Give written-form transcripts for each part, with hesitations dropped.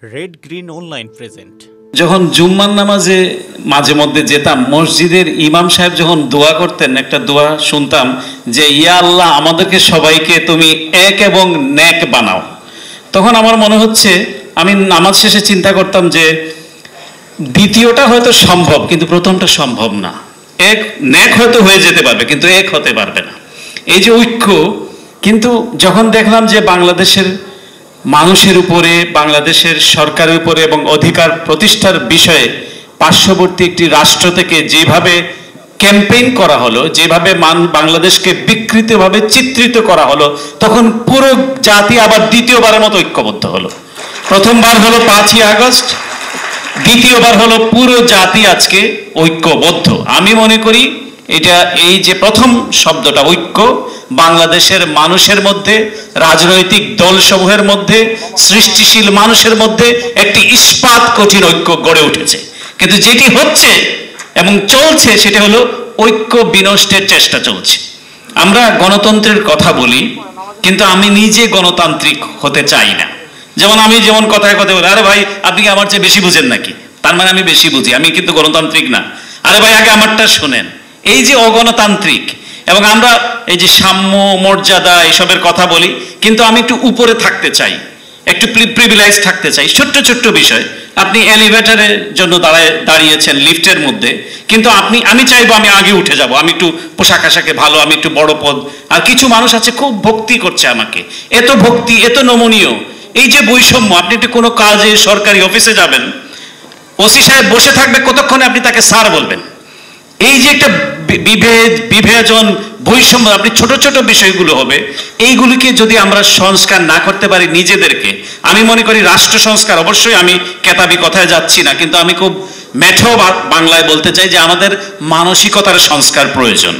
Red green online present. যখন জুম্মার নামাজে মাঝে মধ্যে যেতাম, মসজিদের ইমাম সাহেব যখন দোয়া করতেন, একটা দোয়া শুনতাম যে ইয়া আল্লাহ আমাদেরকে সবাইকে তুমি এক এবং নেক বানাও। তখন আমার মনে হচ্ছে, আমি নামাজ শেষে চিন্তা করতাম যে দ্বিতীয়টা হয়তো সম্ভব কিন্তু প্রথমটা সম্ভব না। এক নেক হয়তো হয়ে যেতে পারবে কিন্তু এক হতে পারবে না। এই যে ঐক্য, কিন্তু যখন দেখলাম যে বাংলাদেশের মানুষের উপরে, বাংলাদেশের সরকারের উপরে এবং অধিকার প্রতিষ্ঠার বিষয়ে পার্শ্ববর্তী একটি রাষ্ট্র থেকে যেভাবে ক্যাম্পেইন করা হলো, যেভাবে বাংলাদেশকে বিকৃতভাবে চিত্রিত করা হলো, তখন পুরো জাতি আবার দ্বিতীয়বারের মতো ঐক্যবদ্ধ হলো। প্রথমবার হলো 5ই আগস্ট, দ্বিতীয়বার হলো পুরো জাতি আজকে ঐক্যবদ্ধ। আমি মনে করি এটা, এই যে প্রথম শব্দটা ঐক্য, বাংলাদেশের মানুষের মধ্যে, রাজনৈতিক দলসমূহের মধ্যে, সৃষ্টিশীল মানুষের মধ্যে একটি ইস্পাত কঠিন ঐক্য গড়ে উঠেছে। কিন্তু যেটি হচ্ছে এবং চলছে সেটা হলো ঐক্য বিনষ্টের চেষ্টা চলছে। আমরা গণতন্ত্রের কথা বলি, কিন্তু আমি নিজে গণতান্ত্রিক হতে চাই না। যেমন কথায় কথায় বলি, আরে ভাই আপনি কি আমার চেয়ে বেশি বুঝেন নাকি? তার মানে আমি বেশি বুঝি, আমি কিন্তু গণতান্ত্রিক না। আরে ভাই আগে আমারটা শোনেন। এই যে অগণতান্ত্রিক, এবং আমরা এই যে সাম্য, মর্যাদা এসবের কথা বলি, কিন্তু আমি একটু উপরে থাকতে চাই, একটু প্রিভিলেজ থাকতে চাই। ছোট্ট ছোট্ট বিষয়, আপনি এলিভেটরের জন্য দাঁড়িয়েছেন লিফটের মধ্যে, কিন্তু আমি চাইবো আমি আগে উঠে যাব, আমি একটু পোশাক আশাকে ভালো, আমি একটু বড় পদ। আর কিছু মানুষ আছে খুব ভক্তি করছে আমাকে, এত ভক্তি, এত নমনীয়। এই যে বৈষম্য, আপনি একটু কোনো কাজে সরকারি অফিসে যাবেন, ওসি সাহেব বসে থাকবে, কতক্ষণে আপনি তাকে স্যার বলবেন। এই যে একটা বিভাজন, বৈষম্য, আপনি ছোট ছোট বিষয়গুলো হবে, এইগুলিকে যদি আমরা সংস্কার না করতে পারি নিজেদেরকে, আমি মনে করি রাষ্ট্র সংস্কার, অবশ্যই আমি কেতাবি কথায় যাচ্ছি না, কিন্তু আমি খুব মেঠো বাংলায় বলতে চাই যে আমাদের মানসিকতার সংস্কার প্রয়োজন।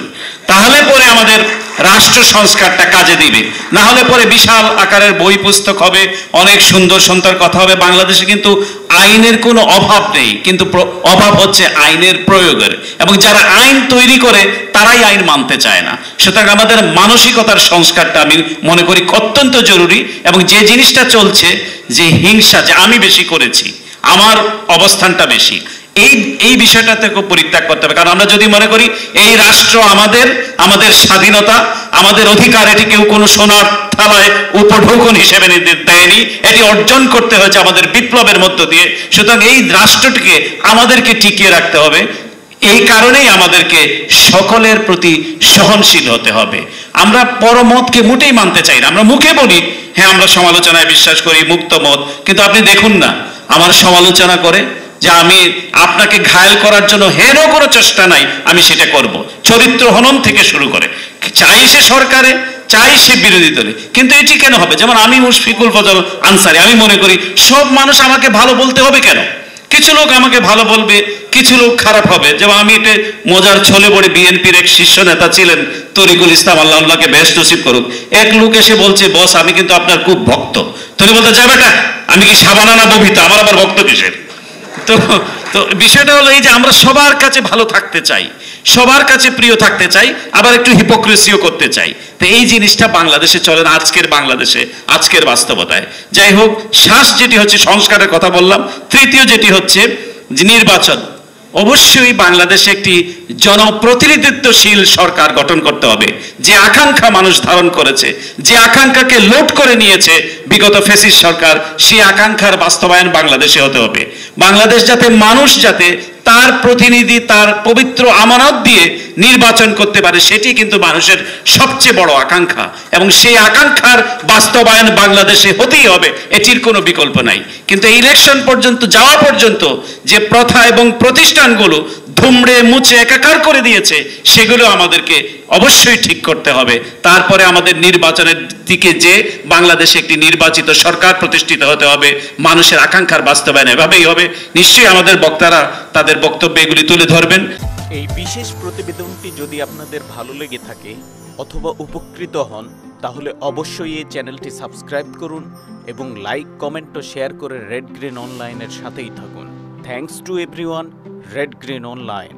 তাহলে পরে আমাদের রাষ্ট্র সংস্কারটা কাজে দিবে। না হলে পরে বিশাল আকারের বই পুস্তক হবে, অনেক সুন্দর সুন্দর কথা হবে। বাংলাদেশে কিন্তু আইনের কোনো অভাব নেই, কিন্তু অভাব হচ্ছে আইনের প্রয়োগের, এবং যারা আইন তৈরি করে তারাই আইন মানতে চায় না। সুতরাং আমাদের মানসিকতার সংস্কারটা আমি মনে করি অত্যন্ত জরুরি। এবং যে জিনিসটা চলছে, যে হিংসা, যে আমি বেশি করেছি, আমার অবস্থানটা বেশি, এই বিষয়টাতে খুব পরিত্যাগ করতে হবে। কারণ আমরা যদি মনে করি এই রাষ্ট্র আমাদের স্বাধীনতা, আমাদের অধিকার, এটি কেউ কোনো সোনার থালায় উপঢৌকন হিসেবে দেয়নি, এটি অর্জন করতে হয়েছে আমাদের বিপ্লবের মধ্য দিয়ে। সুতরাং এই রাষ্ট্রটিকে আমাদেরকে টিকিয়ে রাখতে হবে। এই কারণেই আমাদেরকে সকলের প্রতি সহনশীল হতে হবে। আমরা পরমতকে মোটেই মানতে চাই না। আমরা মুখে বলি হ্যাঁ আমরা সমালোচনায় বিশ্বাস করি, মুক্ত মত, কিন্তু আপনি দেখুন না, আমার সমালোচনা করে যে আমি আপনাকে ঘায়েল করার জন্য হেন কোনো চেষ্টা নাই, আমি সেটা করব। চরিত্র হনন থেকে শুরু করে, চাই সে সরকারে, চাই সে বিরোধী দলে। কিন্তু এটি কেন হবে? যেমন আমি মুশফিকুল ফজল আনসারী, আমি মনে করি সব মানুষ আমাকে ভালো বলতে হবে কেন? কিছু লোক আমাকে ভালো বলবে, কিছু লোক খারাপ হবে। যেমন আমি এটা মজার ছলে পড়ে, বিএনপির এক শীর্ষ নেতা ছিলেন তরিকুল ইসলাম, আল্লাহ আল্লাহকে বেশ নসিব করুক, এক লোক এসে বলছে বস আমি কিন্তু আপনার খুব ভক্ত। তরি বলতে যাবে না, আমি কি সাবানা না ববিতা, আমার আবার ভক্ত কিসের? তো বিষয়টা হলো এই যে আমরা সবার কাছে ভালো থাকতে চাই, সবার কাছে প্রিয় থাকতে চাই, আবার একটু হিপোক্রেসিও করতে চাই। তো এই জিনিসটা বাংলাদেশে চলে না, আজকের বাংলাদেশে, আজকের বাস্তবতায়। যাই হোক, যেটি হচ্ছে সংস্কারের কথা বললাম। তৃতীয় যেটি হচ্ছে নির্বাচন। অবশ্যই বাংলাদেশে একটি জনপ্রতিনিধিত্বশীল সরকার গঠন করতে হবে। যে আকাঙ্ক্ষা মানুষ ধারণ করেছে, যে আকাঙ্ক্ষাকে লোড করে নিয়েছে বিগত ফ্যাসিস্ট সরকার, সেই আকাঙ্ক্ষার বাস্তবায়ন বাংলাদেশে হতে হবে। বাংলাদেশ মানুষ যাতে তার প্রতিনিধি, তার পবিত্র আমানত দিয়ে নির্বাচন করতে পারে, সেটি কিন্তু মানুষের সবচেয়ে বড় আকাঙ্ক্ষা, এবং সেই আকাঙ্ক্ষার বাস্তবায়ন বাংলাদেশে হতেই হবে, এটির কোনো বিকল্প নাই। কিন্তু ইলেকশন পর্যন্ত যাওয়া পর্যন্ত যে প্রথা এবং প্রতিষ্ঠানগুলো ধুমড়ে মুছে একাকার করে দিয়েছে, সেগুলো আমাদেরকে অবশ্যই ঠিক করতে হবে। তারপরে আমাদের নির্বাচনের দিকে যে বাংলাদেশে একটি নির্বাচিত সরকার প্রতিষ্ঠিত হতে হবে, মানুষের আকাঙ্ক্ষার বাস্তবায়ন এভাবেই হবে। নিশ্চয়ই আমাদের বক্তারা তাদের বক্তব্যে এগুলি তুলে ধরবেন। এই বিশেষ প্রতিবেদনটি যদি আপনাদের ভালো লেগে থাকে অথবা উপকৃত হন, তাহলে অবশ্যই এই চ্যানেলটি সাবস্ক্রাইব করুন এবং লাইক, কমেন্ট ও শেয়ার করে রেড গ্রিন অনলাইনের সাথেই থাকুন। Thanks to everyone. Red green online.